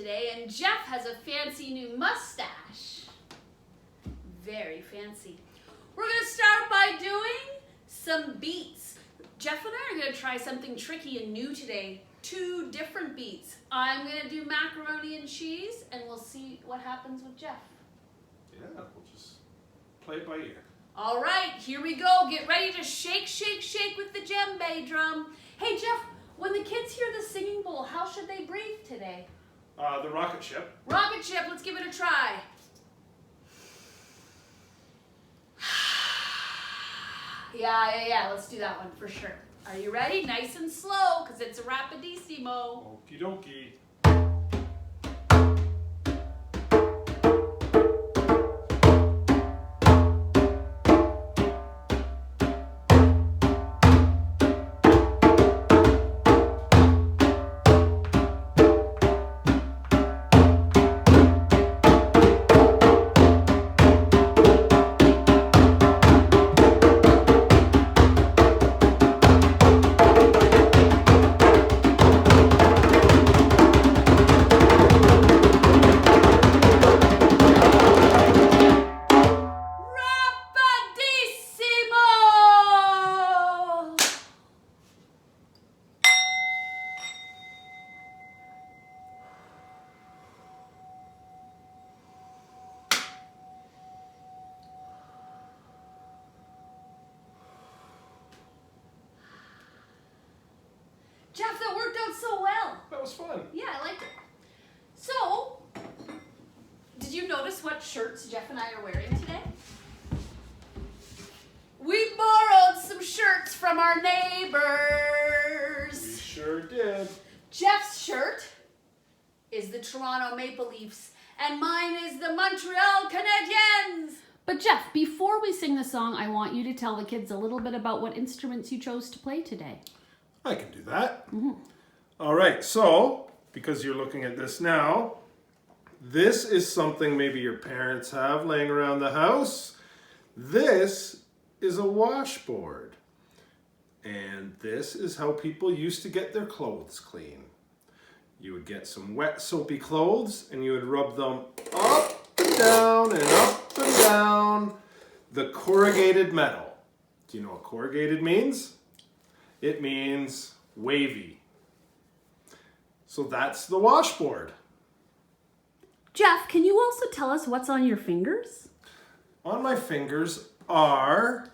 today, and Jeff has a fancy new mustache. Very fancy. We're going to start by doing some beats. Jeff and I are going to try something tricky and new today. 2 different beats. I'm going to do macaroni and cheese, and we'll see what happens with Jeff. Yeah, we'll just play it by ear. All right, here we go. Get ready to shake, shake, shake with the djembe drum. Hey, Jeff, when the kids hear the singing bowl, how should they breathe today? The rocket ship. Rocket ship, let's give it a try. Yeah, let's do that one for sure. Are you ready? Nice and slow, because it's a rapidissimo. Okie dokie. Jeff, that worked out so well. That was fun. Yeah, I liked it. So, did you notice what shirts Jeff and I are wearing today? We borrowed some shirts from our neighbors. We sure did. Jeff's shirt is the Toronto Maple Leafs, and mine is the Montreal Canadiens. But Jeff, before we sing the song, I want you to tell the kids a little bit about what instruments you chose to play today. I can do that. All right, so because you're looking at this now, this is something maybe your parents have laying around the house. This is a washboard. And this is how people used to get their clothes clean. You would get some wet soapy clothes and you would rub them up and down and up and down the corrugated metal. Do you know what corrugated means? It means wavy. So that's the washboard. Jeff, can you also tell us what's on your fingers? On my fingers are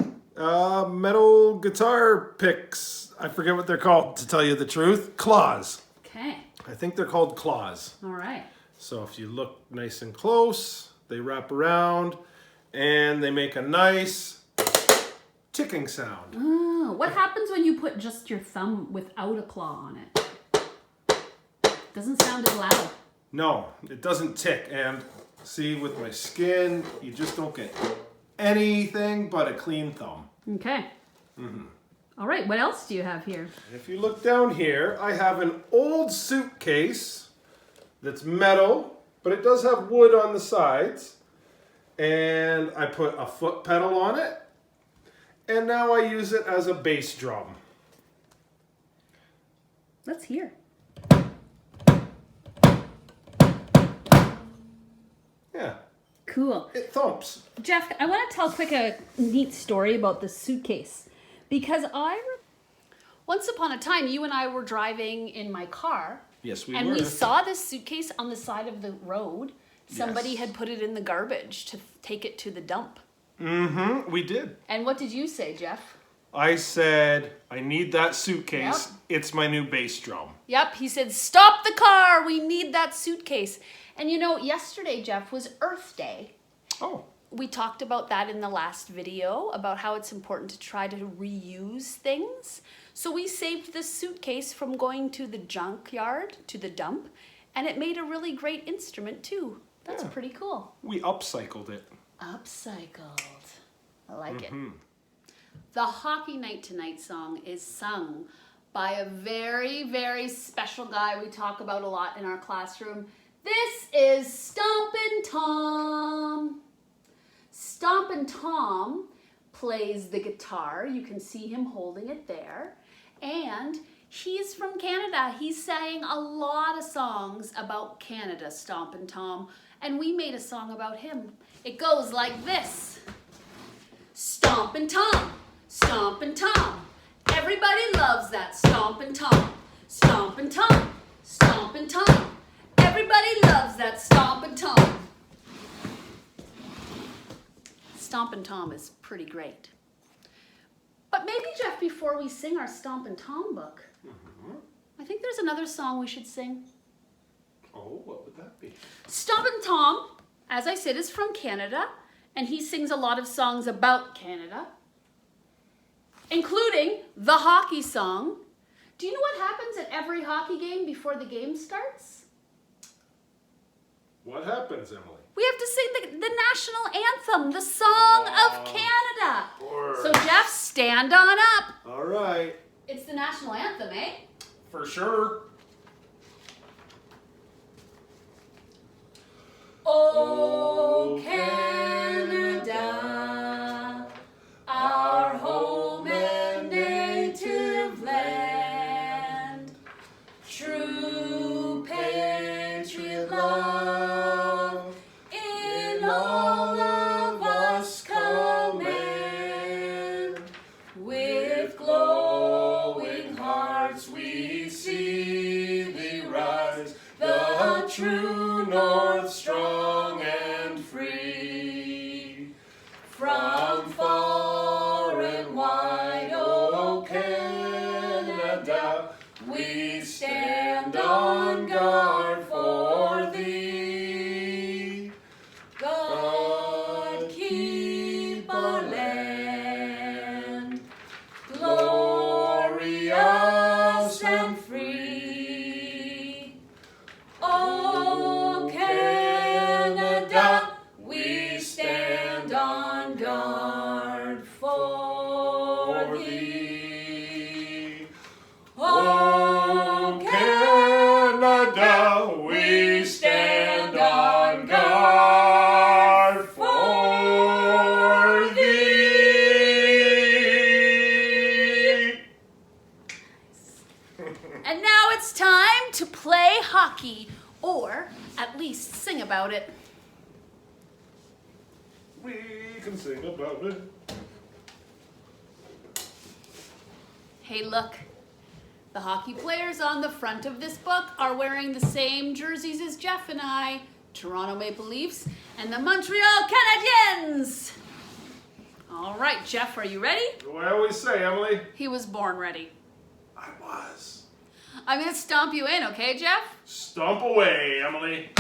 metal guitar picks. I forget what they're called, to tell you the truth. Claws. Okay. I think they're called claws. All right. So if you look nice and close, they wrap around and they make a nice ticking sound. Oh, what happens when you put just your thumb without a claw on it? Doesn't sound as loud. No, it doesn't tick. And see, with my skin, you just don't get anything but a clean thumb. Okay. All right, what else do you have here? If you look down here, I have an old suitcase that's metal, but it does have wood on the sides. And I put a foot pedal on it. And now I use it as a bass drum. Let's hear. Yeah. Cool. It thumps. Jeff, I want to tell a neat story about this suitcase. Because once upon a time, you and I were driving in my car. Yes, we and were. we saw this suitcase on the side of the road. Somebody Yes. had put it in the garbage to take it to the dump. We did. And what did you say, Jeff? I said, I need that suitcase. Yep. It's my new bass drum. Yep, he said, stop the car. We need that suitcase. And you know, yesterday, Jeff, was Earth Day. Oh. We talked about that in the last video, about how it's important to try to reuse things. So we saved this suitcase from going to the junkyard, to the dump, and it made a really great instrument too. That's Yeah. pretty cool. We upcycled it. Upcycled. I like it. The Hockey Night Tonight song is sung by a very, very special guy we talk about a lot in our classroom. This is Stompin Tom. Stompin Tom plays the guitar. You can see him holding it there. And He's from Canada. He sang a lot of songs about Canada, Stompin' Tom, and we made a song about him. It goes like this. Stompin' Tom, Stompin' Tom. Everybody loves that Stompin' Tom. Stompin' Tom, Stompin' Tom. Everybody loves that Stompin' Tom. Stompin' Tom is pretty great. But maybe, Jeff, before we sing our Stompin' Tom book, I think there's another song we should sing. Oh, what would that be? Stompin' Tom, as I said, is from Canada, and he sings a lot of songs about Canada, including the hockey song. Do you know what happens at every hockey game before the game starts? What happens, Emily? We have to sing the national anthem, the song of Canada. Of course. So, Jeff, stand on up. All right. It's the national anthem, eh? For sure. Oh, Canada, our home and native land, true patriot love in all of us command. With glowing hearts we see thee rise, the true north strong and free. From far and wide, O Canada, we stand on guard for thee. God keep our land glorious and free. Oh, Canada, we stand on guard for thee. Oh, Canada, we stand on guard for thee. And now it's time to play hockey, or at least sing about it. We can sing about it. Hey, look. The hockey players on the front of this book are wearing the same jerseys as Jeff and I, Toronto Maple Leafs and the Montreal Canadiens. All right, Jeff, are you ready? What do I always say, Emily? He was born ready. I was. I'm going to stomp you in, okay, Jeff? Stomp away, Emily.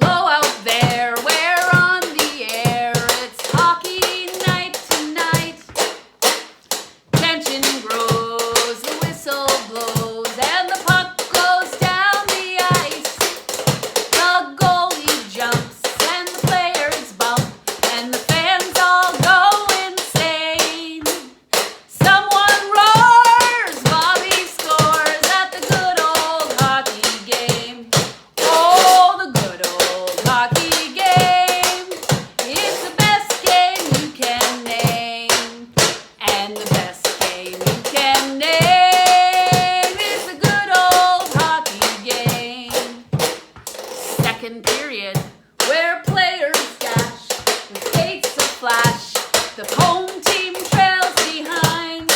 Low out there, we're on the air. It's hockey night tonight. Tension grows, the whistle blows, and the puck goes down the ice. The goalie jumps, and the players bump, and the fans all go insane. Someone roars, Bobby scores at the good old hockey game. Oh, the good old hockey game is the best game you can name. And the best game you can name is the good old hockey game. Second period, where players dash, the skates a flash, the home team trails behind.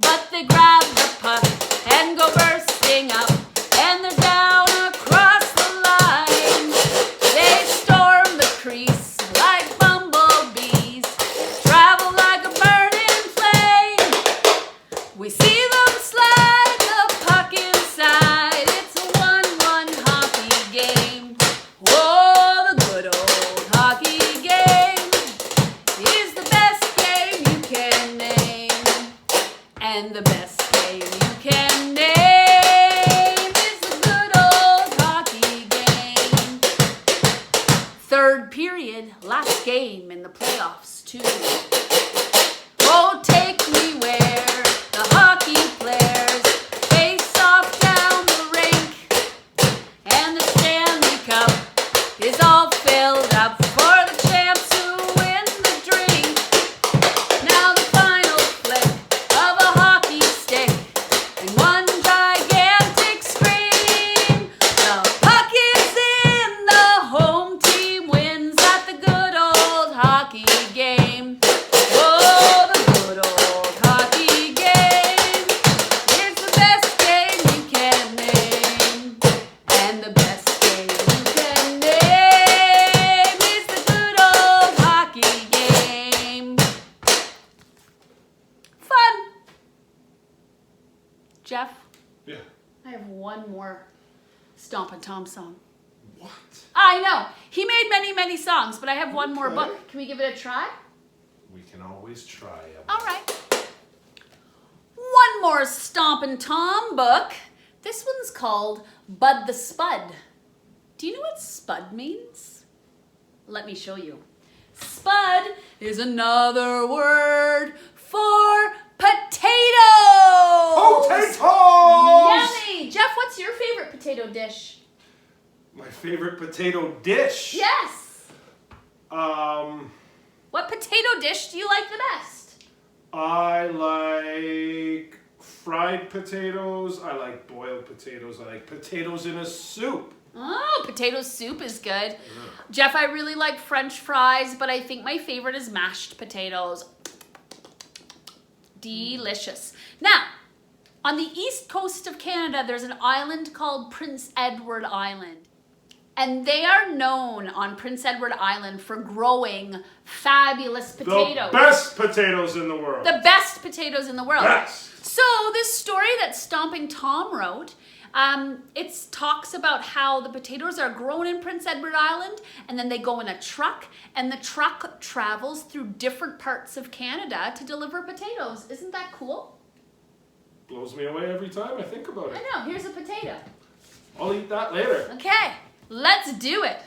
But they grab the puck and go bursting up, and they're down across the line. They storm the crease like bumblebees, travel like a burning flame. We see them slide the puck inside. It's a 1-1 hockey game. Oh, the good old hockey game is the best game you can name. And the best game you can name is the good old hockey game. Third period, last game in the playoffs, too. Oh, take me where the hockey players face off down the rink, and the Stanley Cup is all filled up for the champs who win the drink. Now the final flick Jeff, Yeah. I have one more Stompin Tom song. What? I know. He made many, many songs, but I have one more Okay. book. Can we give it a try? We can always try. All right. One more Stompin Tom book. This one's called Bud the Spud. Do you know what Spud means? Let me show you. Spud is another word for potato. Potatoes! Yummy! Jeff, what's your favorite potato dish? My favorite potato dish. Yes. Um, What potato dish do you like the best? I like fried potatoes. I like boiled potatoes. I like potatoes in a soup. Oh, potato soup is good. Jeff, I really like French fries, but I think my favorite is mashed potatoes. Delicious. Now, on the east coast of Canada, there's an island called Prince Edward Island. And they are known on Prince Edward Island for growing fabulous potatoes. The best potatoes in the world. The best potatoes in the world. Best. So this story that Stompin Tom wrote, it talks about how the potatoes are grown in Prince Edward Island and then they go in a truck and the truck travels through different parts of Canada to deliver potatoes. Isn't that cool? Blows me away every time I think about I it. know, here's a potato. I'll eat that later. Okay, let's do it.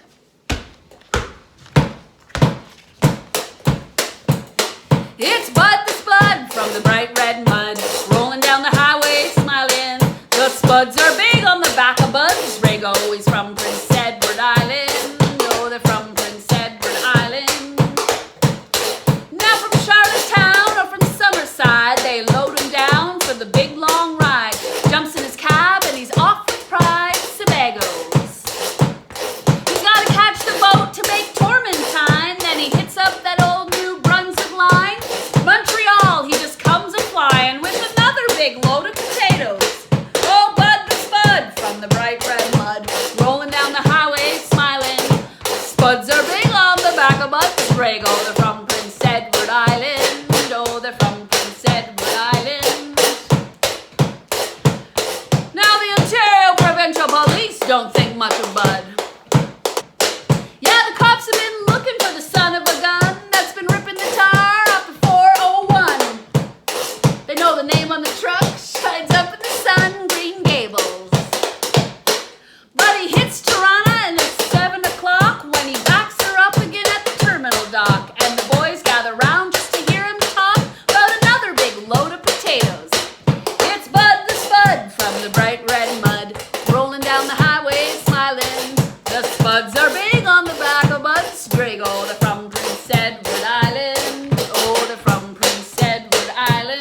It's Bud the Spud from the bright red mud, rolling down the highway smiling. The Spuds are big on the back of Bud's Rago. He's from Prince Edward Island. Oh, they're from Prince Edward Island. Now from Charlottetown or from Summerside, they load him down for the big long ride. Jumps in his cab and he's off with pride. Sebagos. He's gotta catch the boat to make Tormentine. Then he hits up that old New Brunswick line. Montreal, he just comes a-flying with another big load of potatoes. Oh, Bud the Spud from the bright red mud, rolling down the highway smiling. Spuds are big on the back of Bud's Rago. They're from Prince Edward Island. Oh, they're from Prince Edward Island. Now the Ontario Provincial Police don't think much of Bud. Yeah, the cops have been looking for the son of a gun that's been ripping the tar off the 401. They know the name on the truck shines up in the sun, Green Gables. But he hits Toronto and it's 7 o'clock when he backs her up again at the terminal dock. And the boys gather round just to hear him talk about another big load of potatoes. It's Bud the Spud from the bright red mud, rolling down the highway smiling. The Spuds are big on the back of Bud's Drago. They're from Prince Edward Island. Oh, they're from Prince Edward Island.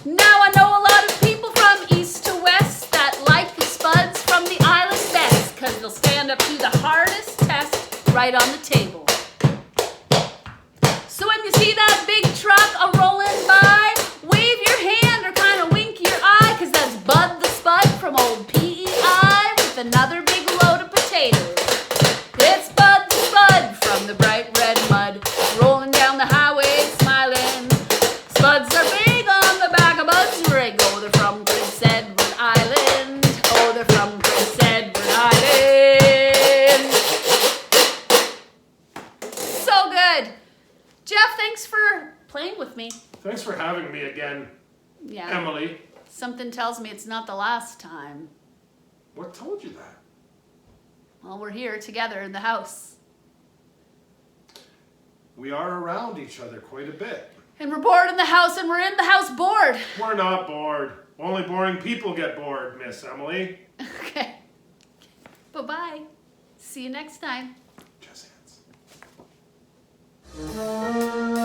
Now I know a lot of people from east to west that like the Spuds from the island best, cause they'll stand up to the hardest test right on the table. So when you see that big truck a-rolling by, wave your hand or kind of wink your eye, cause that's Bud the Spud from old PEI with another big load of potatoes. It's Bud the Spud from the bright red mud, rolling down the highway smiling. Spuds are big on the back of Bud's Rago. They're from Prince Edward Island. Oh, they're from Prince Edward Island. So good. Jeff, thanks for playing with me. Thanks for having me again, Yeah. Emily. Something tells me it's not the last time. What told you that? Well, we're here together in the house. We are around each other quite a bit. And we're bored in the house and we're in the house bored. We're not bored. Only boring people get bored, Miss Emily. Okay. Bye-bye. See you next time. Jazz hands.